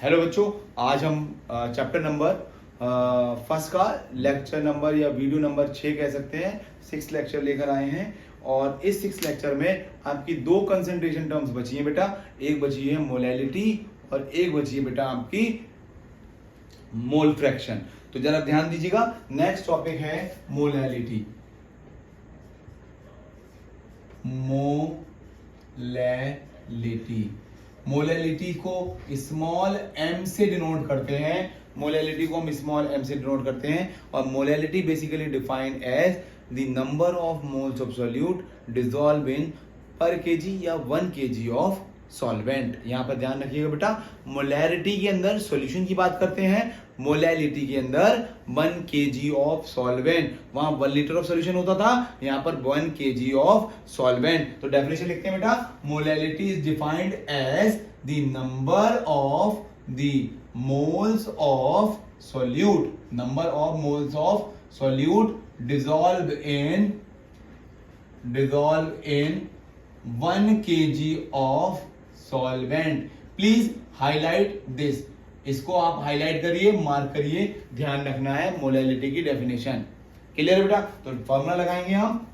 Hello बच्चों, आज हम चैप्टर नंबर फर्स्ट का लेक्चर नंबर या वीडियो नंबर 6 कह सकते हैं, 6 लेक्चर लेकर आए हैं। और इस 6 लेक्चर में आपकी दो कंसंट्रेशन टर्म्स बची हैं बेटा। एक बची है मोलैलिटी और एक बची है बेटा आपकी मोल फ्रैक्शन। तो जरा ध्यान दीजिएगा, नेक्स्ट टॉपिक है मोलैलिटी। मोलैलिटी को स्मॉल m से डिनोट करते हैं। मोलैलिटी को हम स्मॉल m से डिनोट करते हैं और molality basically defined as the number of moles of solute dissolve in per KG या 1 kg ऑफ सॉल्वेंट। यहां पर ध्यान रखिएगा बेटा, मोलैरिटी के अंदर सॉल्यूशन की बात करते हैं, मोलैलिटी के अंदर 1 kg ऑफ सॉल्वेंट। वहां 1 लीटर ऑफ सॉल्यूशन होता था, यहां पर 1 kg ऑफ सॉल्वेंट। तो डेफिनेशन लिखते हैं बेटा, molality is defined as the number of the moles of solute, number of moles of solute dissolve in 1 kg of solvent. Please highlight this, इसको आप हाईलाइट करिए, मार्क करिए, ध्यान रखना है मोलैलिटी की डेफिनेशन। क्लियर है बेटा? तो फॉर्मूला लगाएंगे हम,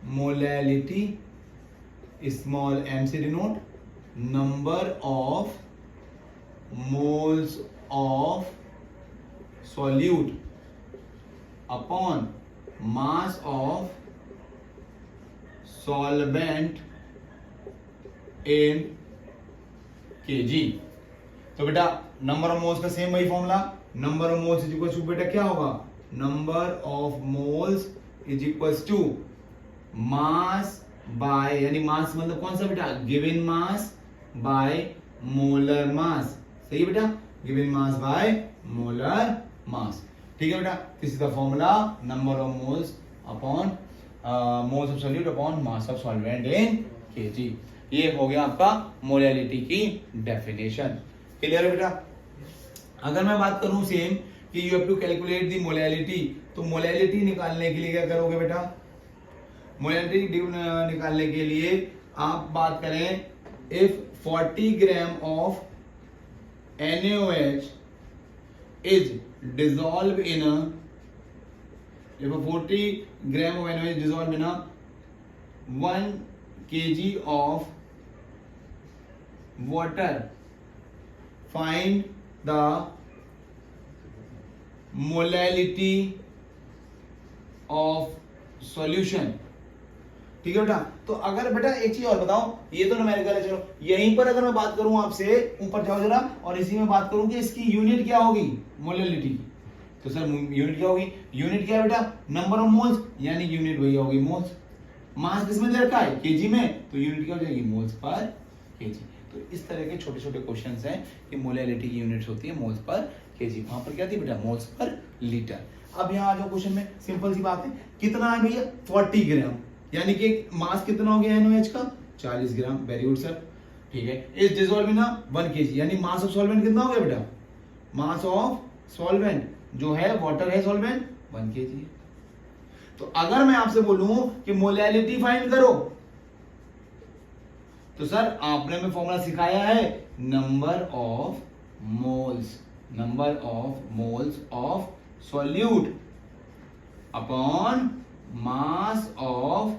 मोलैलिटी स्मॉल m से denote number of moles of solute upon mass of solvent in kg। तो बेटा नंबर ऑफ मोल्स का सेम वही formula, number of moles is equal to बेटा क्या होगा, number of moles is equal to mass by, यानी mass मतलब कौन सा बेटा, given mass by molar mass. सही है बेटा, given mass by molar mass. ठीक है बेटा, this is the formula, number of moles upon moles of solute upon mass of solvent in kg। ये हो गया आपका मोलैलिटी की डेफिनेशन। क्लियर है बेटा? अगर मैं बात करूं सेम कि you have to calculate the molality, तो मोलैलिटी निकालने के लिए क्या करोगे बेटा, मोलैलिटी निकालने के लिए आप बात करें, if 40 gram of NaOH is dissolved in a, if 40 gram of NaOH is dissolved in a 1 kg of water, find the molality of solution। ठीक है बेटा? तो अगर बेटा एक चीज और बताओ, ये तो न्यूमेरिकल है, चलो यहीं पर अगर मैं बात करूं आपसे, ऊपर जाओ जरा, और इसी में बात करूं कि इसकी यूनिट क्या होगी मोलैलिटी की, तो सर यूनिट क्या होगी, यूनिट क्या है बेटा, नंबर ऑफ मोल्स, यानी यूनिट वही होगी मोल्स। मास किसमें दे रखा है, केजी में, तो यूनिट क्या हो जाएगी, मोल्स पर केजी। तो इस तरह के छोटे छोटे क्वेश्चंस हैं कि मोलैलिटी की यूनिट्स होती है मोल्स पर केजी। वहां पर क्या थी बेटा, मोल्स पर लीटर। अब यहाँ आ जाओ क्वेश्चन में, सिंपल सी बात है, कितना है भैया, 40 ग्राम, यानी कि मास कितना हो गया NaOH का, 40 ग्राम। वेरी गुड सर, ठीक है। इस डिसॉल्व इन 1 kg, यानी मास ऑफ सॉल्वेंट कितना हो गया बेटा, मास ऑफ सॉल्वेंट जो है, वाटर है सॉल्वेंट, 1 kg। तो अगर मैं आपसे बोलूं कि मोलैलिटी फाइंड करो, तो सर आपने में फॉर्मूला सिखाया है, number of moles of solute upon mass of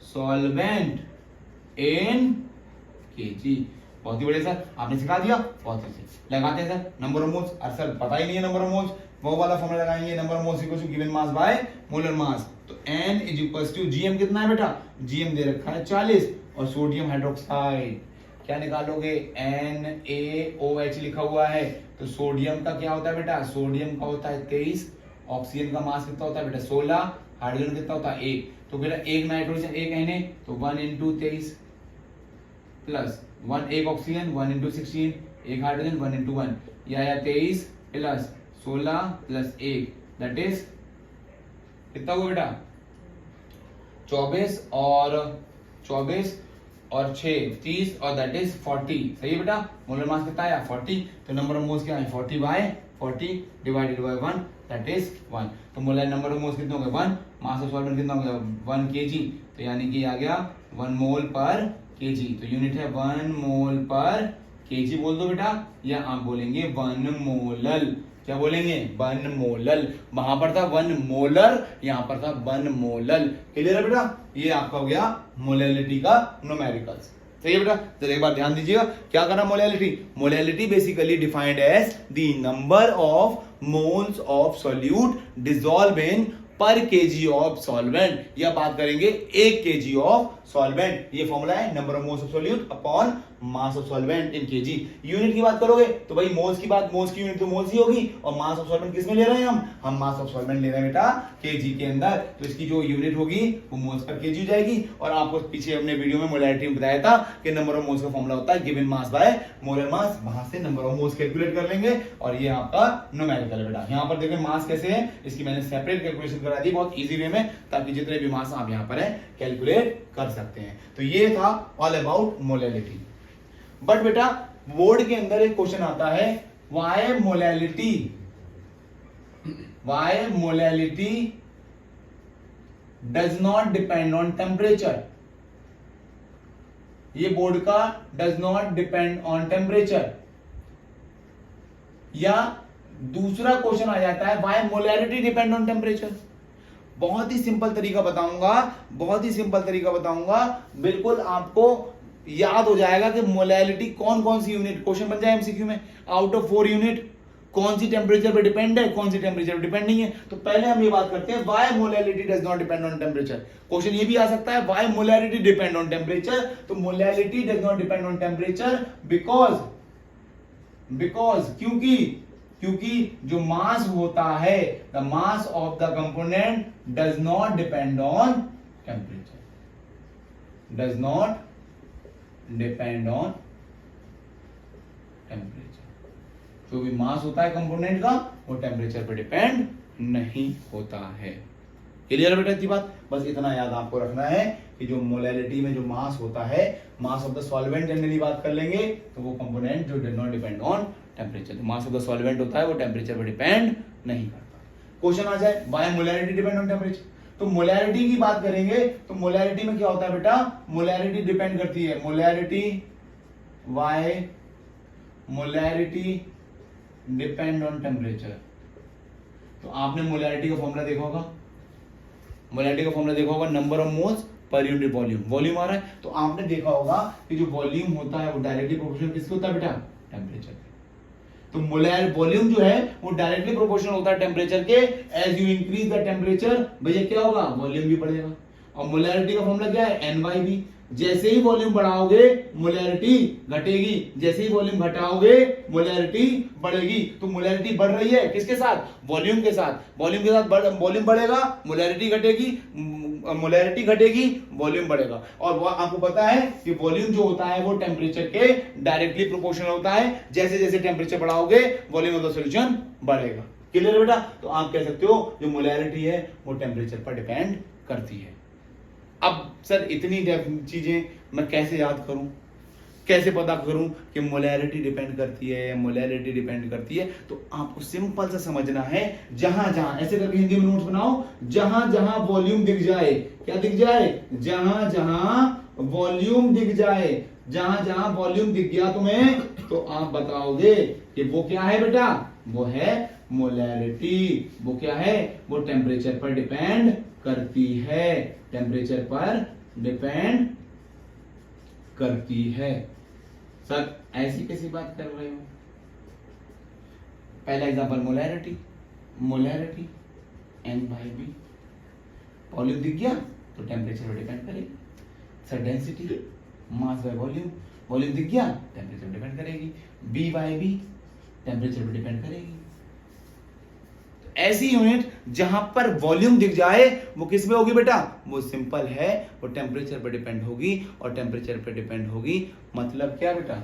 solvent in kg। बहुत ही बढ़िया सर, आपने सिखा दिया, बहुत अच्छे। लगाते हैं सर नंबर ऑफ मोल्स, और सर पता ही नहीं है नंबर ऑफ मोल्स, वो वाला फॉर्मूला लगाएंगे, number of moles equal to given mass by molar mass. तो n is equal to gm, कितना है बेटा, gm दे रखा है 40, और सोडियम हाइड्रोक्साइड क्या निकालोगे, NaOH लिखा हुआ है। तो सोडियम का क्या होता है बेटा, सोडियम का होता है 23, ऑक्सीजन का मास कितना होता है बेटा 16, हाइड्रोजन कितना होता है 1। तो बेटा एक नाइट्रोजन एक Na, तो 1 into 23 प्लस 1 एक ऑक्सीजन 1 into 16, एक हाइड्रोजन 1 into 1, या 23 प्लस 16 प्लस 1, दैट इज कितना हुआ बेटा, 24 और 6 30, और दैट इज 40। सही है बेटा, मोलर मास कितना आया 40, तो नंबर ऑफ मोल्स क्या है 40/40 डिवाइडेड बाय 1, दैट इज 1। तो मोलर नंबर ऑफ मोल्स कितने हो गए 1, मास ऑफ सॉल्वेंट कितना हो गया 1 kg, तो यानी कि आ गया 1 मोल पर kg। तो यूनिट है 1 मोल पर केजी बोल दो बेटा, या आप बोलेंगे 1 मोलल। क्या बोलेंगे? 1 मोलल। वहां पर था 1 मोलर, यहां पर था 1 मोलल। क्लियर है बेटा? ये आपका हो गया मोलैलिटी का न्यूमेरिकल्स। सही है बेटा? तो एक बार ध्यान दीजिएगा, क्या करना molality? Molality basically defined as the number of moles of solute dissolve in per KG of solvent, या बात करेंगे 1 केजी ऑफ सॉल्वेंट। ये फॉर्मूला है number of moles of solute upon mass of solvent in KG. Unit की बात करोगे तो भाई मोल्स की बात, मोल्स की यूनिट तो मोल्स ही होगी, और मास ऑफ सॉल्वेंट किस में ले रहे हैं हम मास ऑफ सॉल्वेंट ले रहे हैं बेटा केजी के अंदर। तो इसकी जो यूनिट होगी वो मोल्स पर केजी हो जाएगी। और आपको पीछे हमने वीडियो में मोलैरिटी में बताया था कि नंबर ऑफ मोल्स का फॉर्मूला होता है गिवन मास बाय मोलर मास। वहां से नंबर ऑफ मोल्स कैलकुलेट कर लेंगे, और ये आपका न्यूमेरिकल है बेटा। यहाँ पर देखें मास कैसे है, इसकी मैंने सेपरेट कैलकुलेशन करा दी बहुत इजी वे में, ताकि जितने भी मास आप यहाँ पर है कैलकुलेट कर सकते हैं। तो ये था ऑल अबाउट मोलैलिटी। बट बेटा बोर्ड के अंदर एक क्वेश्चन आता है, why molality does not depend on temperature. ये बोर्ड का does not depend on temperature. या दूसरा क्वेश्चन आ जाता है, why molality depend on temperature. बहुत ही सिंपल तरीका बताऊंगा, बहुत ही सिंपल तरीका बताऊंगा, बिल्कुल आपको याद हो जाएगा कि मोलैलिटी कौन कौन सी यूनिट, क्वेश्चन बन जाए एमसीक्यू में, आउट ऑफ 4 यूनिट कौन सी टेम्परेचर पे डिपेंड है, कौन सी टेम्परेचर पे डिपेंड नहीं है। तो पहले हम ये बात करते हैं, why molality does not depend on temperature. Question ये भी आ सकता है, why molality depend on temperature. तो molality does not depend on temperature because क्योंकि जो मास होता है, the mass of the component does not depend on temperature, does not depend on temperature. जो भी मास होता है कंपोनेंट का वो टेम्परेचर पर डिपेंड नहीं होता है। क्लियर बेटा इतनी बात? बस इतना याद आपको रखना है कि जो मोलैलिटी में जो मास होता है, मास ऑफ द सॉल्वेंट जनरली बात कर लेंगे, तो वो कंपोनेंट जो does not depend on temperature. Mass of the solvent होता है वो टेम्परेचर पर डिपेंड नहीं करता। क्वेश्चन आ जाए, why molality depend on temperature. तो मोलैरिटी की बात करेंगे तो मोलैरिटी में क्या होता है बेटा, मोलैरिटी डिपेंड करती है, why molarity depend on temperature. तो आपने मोलैरिटी का फॉर्मूला देखा होगा, number of moles per unit volume. Volume आ रहा है तो आपने देखा होगा कि जो वॉल्यूम होता है वो डायरेक्टली प्रोपोर्शनल किसके होता है बेटा, टेम्परेचर। तो मोलर वॉल्यूम जो है वो डायरेक्टली प्रोपोर्शनल होता है टेम्परेचर के। As you increase the temperature भैया क्या होगा, वॉल्यूम भी बढ़ेगा। और मोलैरिटी का फॉर्मूला क्या है, NYV। जैसे ही वॉल्यूम बढ़ाओगे मोलैरिटी घटेगी, जैसे ही वॉल्यूम घटाओगे मोलैरिटी बढ़ेगी। तो मोलैरिटी बढ़ रही है किसके साथ, वॉल्यूम के साथ। वॉल्यूम बढ़ेगा, मोलैरिटी घटेगी, मोलैरिटी घटेगी, वॉल्यूम बढ़ेगा। और वो आपको पता है कि वॉल्यूम जो होता है वो टेम्परेचर के डायरेक्टली प्रोपोर्शनल होता है। जैसे जैसे टेम्परेचर बढ़ाओगे वॉल्यूम ऑफ द सॉल्यूशन बढ़ेगा। क्लियर बेटा? तो आप कह सकते हो जो मोलैरिटी है वो टेम्परेचर पर डिपेंड करती है। अब सर इतनी चीजें मैं कैसे याद करूं, कैसे पता करूं कि मोलैरिटी डिपेंड करती है या मोलैरिटी डिपेंड करती है? तो आपको सिंपल सा समझना है, जहां जहां ऐसे करके हिंदी में नोट्स बनाओ, जहां जहां वॉल्यूम दिख जाए, क्या दिख जाए, जहां जहां वॉल्यूम दिख जाए, जहां जहां वॉल्यूम दिख गया तुम्हें, तो आप बताओगे कि वो क्या है बेटा, वो है मोलैरिटी। वो क्या है, वो टेम्परेचर पर डिपेंड करती है, टेम्परेचर पर डिपेंड करती है। सर ऐसी कैसी बात कर रहे हो? पहला एग्जांपल मोलैरिटी NYV, वॉल्यूम दिख गया तो टेम्परेचर पर डिपेंड करेगी। Sir density mass by volume दिख गया टेम्परेचर पर डिपेंड करेगी। BYV टेम्परेचर पर डिपेंड करेगी। ऐसी यूनिट जहां पर वॉल्यूम दिख जाए वो किस में होगी बेटा, वो सिंपल है, वो टेम्परेचर पर डिपेंड होगी। और टेम्परेचर पर डिपेंड होगी मतलब क्या बेटा,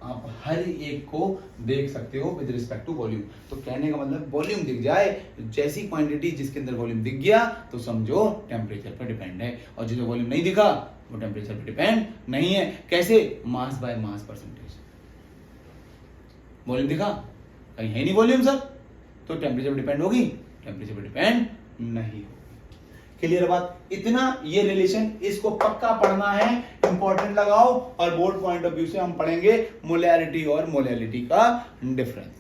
आप हर एक को देख सकते हो विद रिस्पेक्ट टू वॉल्यूम। तो कहने का मतलब वॉल्यूम दिख जाए, जैसी क्वांटिटी जिसके अंदर वॉल्यूम दिख गया तो समझो टेम्परेचर पर डिपेंड है। और जिसे वॉल्यूम नहीं दिखा वो टेम्परेचर पर डिपेंड नहीं है। कैसे, mass by mass percentage. Volume दिखा, कहीं है नहीं वॉल्यूम सर, तो टेम्परेचर पर डिपेंड होगी, टेम्परेचर पर डिपेंड नहीं होगी। क्लियर बात? इतना ये रिलेशन, इसको पक्का पढ़ना है, इंपॉर्टेंट लगाओ। और बोर्ड पॉइंट ऑफ व्यू से हम पढ़ेंगे मोलैरिटी और मोलैलिटी का डिफरेंस।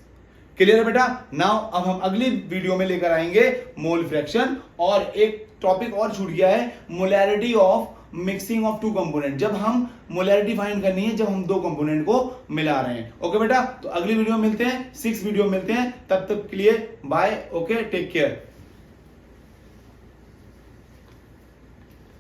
क्लियर है बेटा? नाउ अब हम अगली वीडियो में लेकर आएंगे मोल फ्रैक्शन, और एक टॉपिक और छूट गया है, molarity of mixing of two component. जब हम मोलैरिटी फाइंड करनी है जब हम दो कंपोनेंट को मिला रहे हैं। ओके बेटा, तो अगली वीडियो में मिलते हैं, 6 वीडियो में मिलते हैं, तब तक के लिए बाय। Okay, take care.